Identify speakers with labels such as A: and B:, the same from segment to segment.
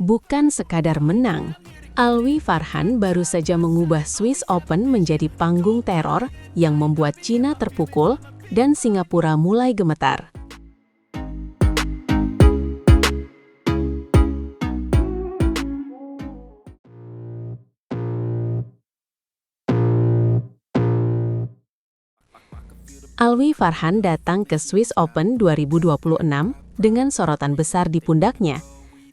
A: bukan sekadar menang. Alwi Farhan baru saja mengubah Swiss Open menjadi panggung teror yang membuat Cina terpukul dan Singapura mulai gemetar. Alwi Farhan datang ke Swiss Open 2026 dengan sorotan besar di pundaknya,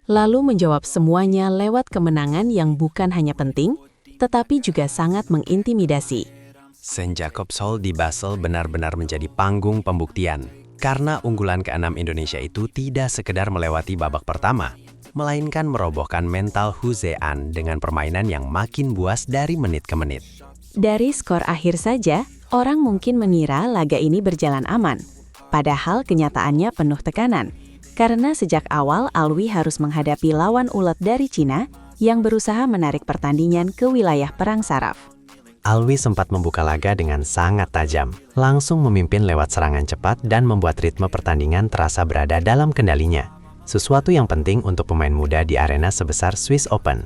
A: lalu menjawab semuanya lewat kemenangan yang bukan hanya penting, tetapi juga sangat mengintimidasi.
B: St. Jacobs Hall di Basel benar-benar menjadi panggung pembuktian, karena unggulan ke-6 Indonesia itu tidak sekedar melewati babak pertama, melainkan merobohkan mental Hu Zean dengan permainan yang makin buas dari menit ke menit.
A: Dari skor akhir saja, orang mungkin mengira laga ini berjalan aman, padahal kenyataannya penuh tekanan. Karena sejak awal Alwi harus menghadapi lawan ulet dari Cina yang berusaha menarik pertandingan ke wilayah perang saraf.
B: Alwi sempat membuka laga dengan sangat tajam, langsung memimpin lewat serangan cepat dan membuat ritme pertandingan terasa berada dalam kendalinya. Sesuatu yang penting untuk pemain muda di arena sebesar Swiss Open.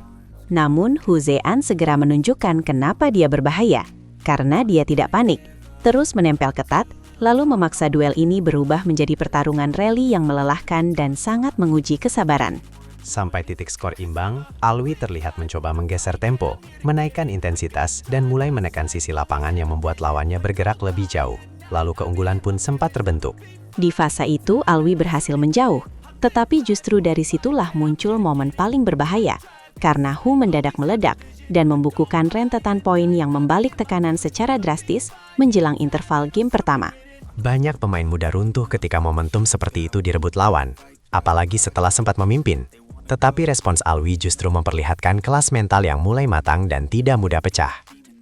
A: Namun Hu Zean segera menunjukkan kenapa dia berbahaya, karena dia tidak panik, terus menempel ketat, lalu memaksa duel ini berubah menjadi pertarungan rally yang melelahkan dan sangat menguji kesabaran.
B: Sampai titik skor imbang, Alwi terlihat mencoba menggeser tempo, menaikkan intensitas, dan mulai menekan sisi lapangan yang membuat lawannya bergerak lebih jauh. Lalu keunggulan pun sempat terbentuk.
A: Di fase itu, Alwi berhasil menjauh, tetapi justru dari situlah muncul momen paling berbahaya, karena Hu mendadak meledak dan membukukan rentetan poin yang membalik tekanan secara drastis menjelang interval game pertama.
B: Banyak pemain muda runtuh ketika momentum seperti itu direbut lawan, apalagi setelah sempat memimpin. Tetapi respons Alwi justru memperlihatkan kelas mental yang mulai matang dan tidak mudah pecah.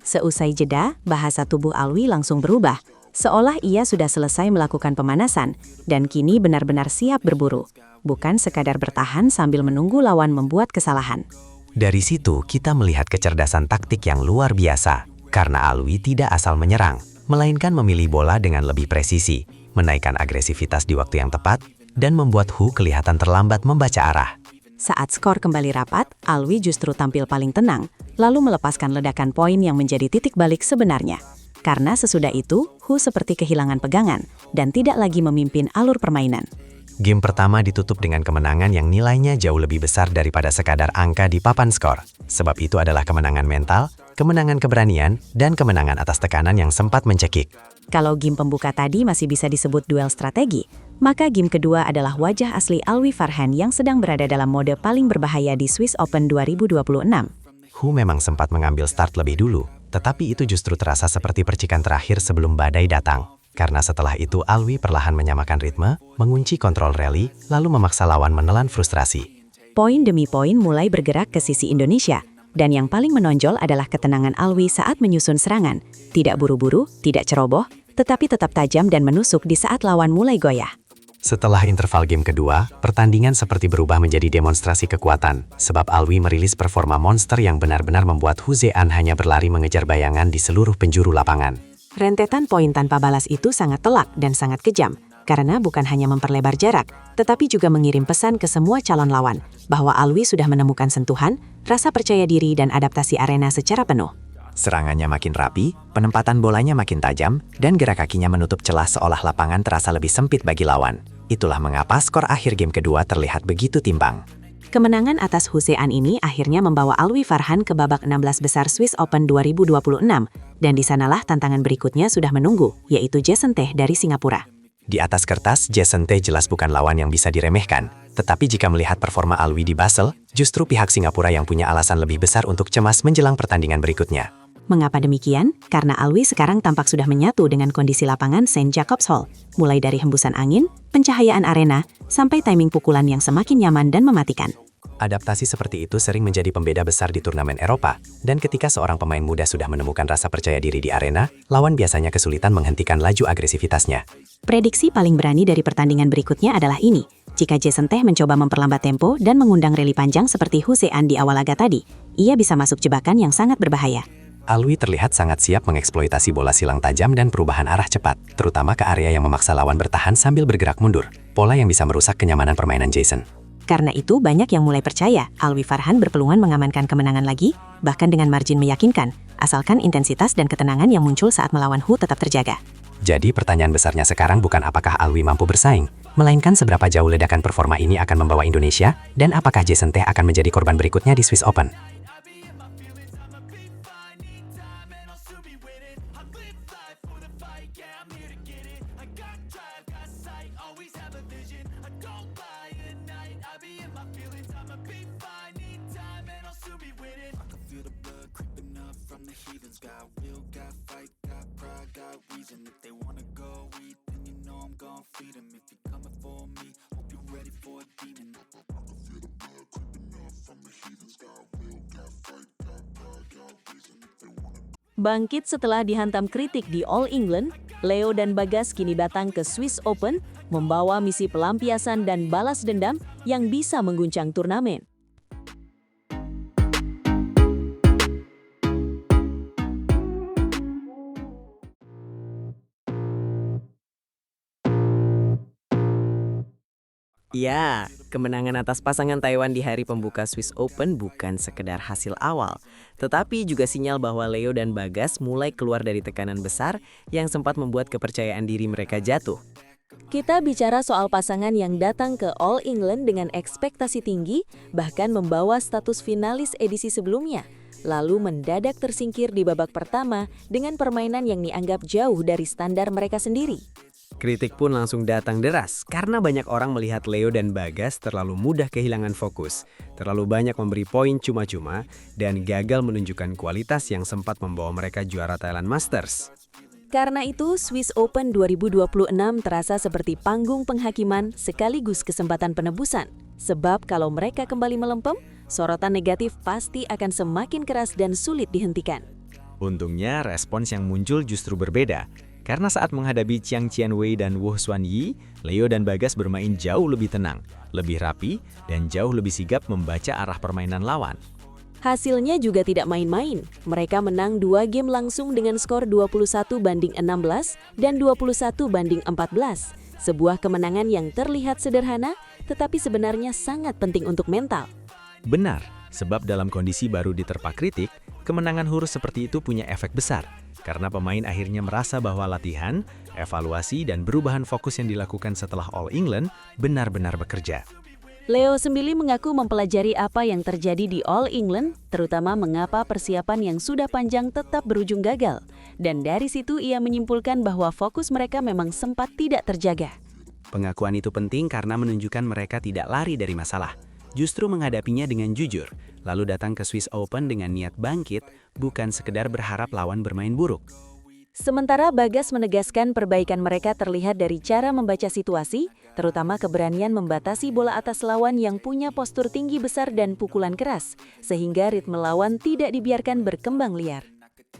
A: Seusai jeda, bahasa tubuh Alwi langsung berubah, seolah ia sudah selesai melakukan pemanasan dan kini benar-benar siap berburu, bukan sekadar bertahan sambil menunggu lawan membuat kesalahan.
B: Dari situ kita melihat kecerdasan taktik yang luar biasa, karena Alwi tidak asal menyerang, melainkan memilih bola dengan lebih presisi, menaikkan agresivitas di waktu yang tepat, dan membuat Hu kelihatan terlambat membaca arah.
A: Saat skor kembali rapat, Alwi justru tampil paling tenang, lalu melepaskan ledakan poin yang menjadi titik balik sebenarnya. Karena sesudah itu, Hu seperti kehilangan pegangan, dan tidak lagi memimpin alur permainan.
B: Game pertama ditutup dengan kemenangan yang nilainya jauh lebih besar daripada sekadar angka di papan skor. Sebab itu adalah kemenangan mental, kemenangan keberanian, dan kemenangan atas tekanan yang sempat mencekik.
A: Kalau game pembuka tadi masih bisa disebut duel strategi, maka game kedua adalah wajah asli Alwi Farhan yang sedang berada dalam mode paling berbahaya di Swiss Open 2026.
B: Hu memang sempat mengambil start lebih dulu, tetapi itu justru terasa seperti percikan terakhir sebelum badai datang. Karena setelah itu Alwi perlahan menyamakan ritme, mengunci kontrol rally, lalu memaksa lawan menelan frustrasi.
A: Poin demi poin mulai bergerak ke sisi Indonesia, dan yang paling menonjol adalah ketenangan Alwi saat menyusun serangan. Tidak buru-buru, tidak ceroboh, tetapi tetap tajam dan menusuk di saat lawan mulai goyah.
B: Setelah interval game kedua, pertandingan seperti berubah menjadi demonstrasi kekuatan, sebab Alwi merilis performa monster yang benar-benar membuat Hu Zean hanya berlari mengejar bayangan di seluruh penjuru lapangan.
A: Rentetan poin tanpa balas itu sangat telak dan sangat kejam, karena bukan hanya memperlebar jarak, tetapi juga mengirim pesan ke semua calon lawan, bahwa Alwi sudah menemukan sentuhan, rasa percaya diri dan adaptasi arena secara penuh.
B: Serangannya makin rapi, penempatan bolanya makin tajam, dan gerak kakinya menutup celah seolah lapangan terasa lebih sempit bagi lawan. Itulah mengapa skor akhir game kedua terlihat begitu timpang.
A: Kemenangan atas Hu Zean ini akhirnya membawa Alwi Farhan ke babak 16 besar Swiss Open 2026, dan di sanalah tantangan berikutnya sudah menunggu, yaitu Jason Teh dari Singapura.
B: Di atas kertas, Jason Teh jelas bukan lawan yang bisa diremehkan, tetapi jika melihat performa Alwi di Basel, justru pihak Singapura yang punya alasan lebih besar untuk cemas menjelang pertandingan berikutnya.
A: Mengapa demikian? Karena Alwi sekarang tampak sudah menyatu dengan kondisi lapangan St. Jacobs Hall, mulai dari hembusan angin, pencahayaan arena, sampai timing pukulan yang semakin nyaman dan mematikan.
B: Adaptasi seperti itu sering menjadi pembeda besar di turnamen Eropa, dan ketika seorang pemain muda sudah menemukan rasa percaya diri di arena, lawan biasanya kesulitan menghentikan laju agresivitasnya.
A: Prediksi paling berani dari pertandingan berikutnya adalah ini. Jika Jason Teh mencoba memperlambat tempo dan mengundang rally panjang seperti Hu Zean di awal laga tadi, ia bisa masuk jebakan yang sangat berbahaya.
B: Alwi terlihat sangat siap mengeksploitasi bola silang tajam dan perubahan arah cepat, terutama ke area yang memaksa lawan bertahan sambil bergerak mundur, pola yang bisa merusak kenyamanan permainan Jason.
A: Karena itu banyak yang mulai percaya Alwi Farhan berpeluang mengamankan kemenangan lagi, bahkan dengan margin meyakinkan, asalkan intensitas dan ketenangan yang muncul saat melawan Hu tetap terjaga.
B: Jadi pertanyaan besarnya sekarang bukan apakah Alwi mampu bersaing, melainkan seberapa jauh ledakan performa ini akan membawa Indonesia, dan apakah Jason Teh akan menjadi korban berikutnya di Swiss Open.
A: Bangkit setelah dihantam kritik di All England, Leo dan Bagas kini datang ke Swiss Open membawa misi pelampiasan dan balas dendam yang bisa mengguncang turnamen.
C: Ya, kemenangan atas pasangan Taiwan di hari pembuka Swiss Open bukan sekedar hasil awal, tetapi juga sinyal bahwa Leo dan Bagas mulai keluar dari tekanan besar yang sempat membuat kepercayaan diri mereka jatuh.
A: Kita bicara soal pasangan yang datang ke All England dengan ekspektasi tinggi, bahkan membawa status finalis edisi sebelumnya, lalu mendadak tersingkir di babak pertama dengan permainan yang dianggap jauh dari standar mereka sendiri.
C: Kritik pun langsung datang deras karena banyak orang melihat Leo dan Bagas terlalu mudah kehilangan fokus, terlalu banyak memberi poin cuma-cuma, dan gagal menunjukkan kualitas yang sempat membawa mereka juara Thailand Masters.
A: Karena itu, Swiss Open 2026 terasa seperti panggung penghakiman sekaligus kesempatan penebusan. Sebab kalau mereka kembali melempem, sorotan negatif pasti akan semakin keras dan sulit dihentikan.
D: Untungnya respons yang muncul justru berbeda. Karena saat menghadapi Chiang Chien-wei dan Wu Xuanyi, Leo dan Bagas bermain jauh lebih tenang, lebih rapi, dan jauh lebih sigap membaca arah permainan lawan.
A: Hasilnya juga tidak main-main. Mereka menang 2 game langsung dengan skor 21-16 dan 21-14. Sebuah kemenangan yang terlihat sederhana, tetapi sebenarnya sangat penting untuk mental.
D: Benar, sebab dalam kondisi baru diterpa kritik, kemenangan huruf seperti itu punya efek besar. Karena pemain akhirnya merasa bahwa latihan, evaluasi, dan perubahan fokus yang dilakukan setelah All England benar-benar bekerja.
A: Leo sendiri mengaku mempelajari apa yang terjadi di All England, terutama mengapa persiapan yang sudah panjang tetap berujung gagal. Dan dari situ ia menyimpulkan bahwa fokus mereka memang sempat tidak terjaga.
B: Pengakuan itu penting karena menunjukkan mereka tidak lari dari masalah, justru menghadapinya dengan jujur, lalu datang ke Swiss Open dengan niat bangkit, bukan sekedar berharap lawan bermain buruk.
A: Sementara Bagas menegaskan perbaikan mereka terlihat dari cara membaca situasi, terutama keberanian membatasi bola atas lawan yang punya postur tinggi besar dan pukulan keras, sehingga ritme lawan tidak dibiarkan berkembang liar.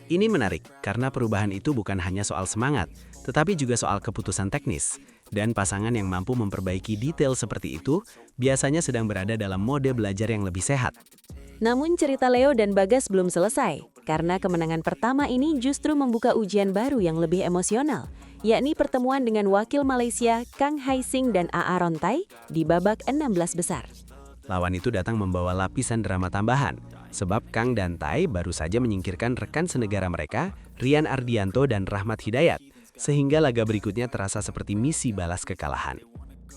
B: Ini menarik, karena perubahan itu bukan hanya soal semangat, tetapi juga soal keputusan teknis. Dan pasangan yang mampu memperbaiki detail seperti itu, biasanya sedang berada dalam mode belajar yang lebih sehat.
A: Namun cerita Leo dan Bagas belum selesai, karena kemenangan pertama ini justru membuka ujian baru yang lebih emosional, yakni pertemuan dengan wakil Malaysia Kang Hai Sing dan AA Rontai di babak 16 besar.
B: Lawan itu datang membawa lapisan drama tambahan, sebab Kang dan Tai baru saja menyingkirkan rekan senegara mereka, Rian Ardianto dan Rahmat Hidayat, sehingga laga berikutnya terasa seperti misi balas kekalahan.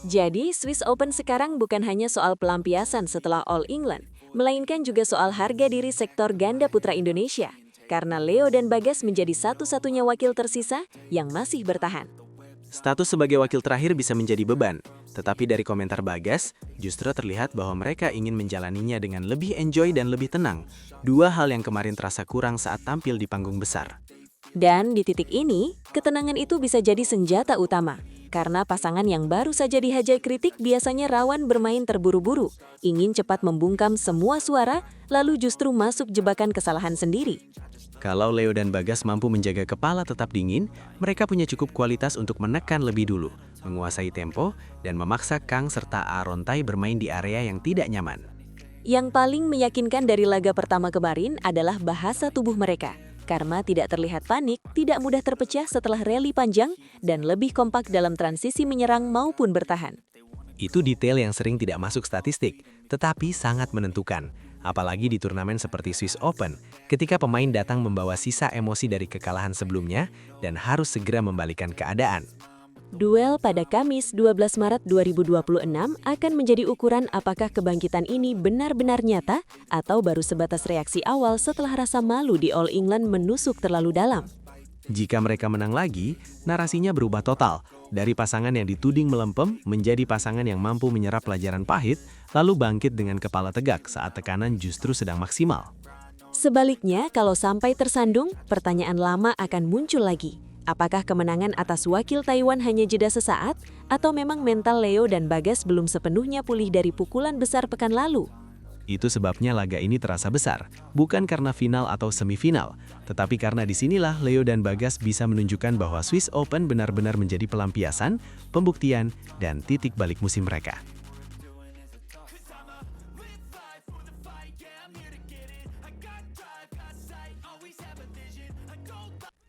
A: Jadi, Swiss Open sekarang bukan hanya soal pelampiasan setelah All England, melainkan juga soal harga diri sektor ganda putra Indonesia, karena Leo dan Bagas menjadi satu-satunya wakil tersisa yang masih bertahan.
B: Status sebagai wakil terakhir bisa menjadi beban, tetapi dari komentar Bagas, justru terlihat bahwa mereka ingin menjalaninya dengan lebih enjoy dan lebih tenang, dua hal yang kemarin terasa kurang saat tampil di panggung besar.
A: Dan di titik ini, ketenangan itu bisa jadi senjata utama. Karena pasangan yang baru saja dihajai kritik biasanya rawan bermain terburu-buru, ingin cepat membungkam semua suara, lalu justru masuk jebakan kesalahan sendiri.
B: Kalau Leo dan Bagas mampu menjaga kepala tetap dingin, mereka punya cukup kualitas untuk menekan lebih dulu, menguasai tempo, dan memaksa Kang serta Arontai bermain di area yang tidak nyaman.
A: Yang paling meyakinkan dari laga pertama kemarin adalah bahasa tubuh mereka. Karena tidak terlihat panik, tidak mudah terpecah setelah rally panjang, dan lebih kompak dalam transisi menyerang maupun bertahan.
C: Itu detail yang sering tidak masuk statistik, tetapi sangat menentukan. Apalagi di turnamen seperti Swiss Open, ketika pemain datang membawa sisa emosi dari kekalahan sebelumnya dan harus segera membalikan keadaan.
E: Duel pada Kamis 12 Maret 2026 akan menjadi ukuran apakah kebangkitan ini benar-benar nyata atau baru sebatas reaksi awal setelah rasa malu di All England menusuk terlalu dalam.
C: Jika mereka menang lagi, narasinya berubah total. Dari pasangan yang dituding melempem menjadi pasangan yang mampu menyerap pelajaran pahit, lalu bangkit dengan kepala tegak saat tekanan justru sedang maksimal.
E: Sebaliknya, kalau sampai tersandung, pertanyaan lama akan muncul lagi. Apakah kemenangan atas wakil Taiwan hanya jeda sesaat, atau memang mental Leo dan Bagas belum sepenuhnya pulih dari pukulan besar pekan lalu?
C: Itu sebabnya laga ini terasa besar, bukan karena final atau semifinal, tetapi karena disinilah Leo dan Bagas bisa menunjukkan bahwa Swiss Open benar-benar menjadi pelampiasan, pembuktian, dan titik balik musim mereka.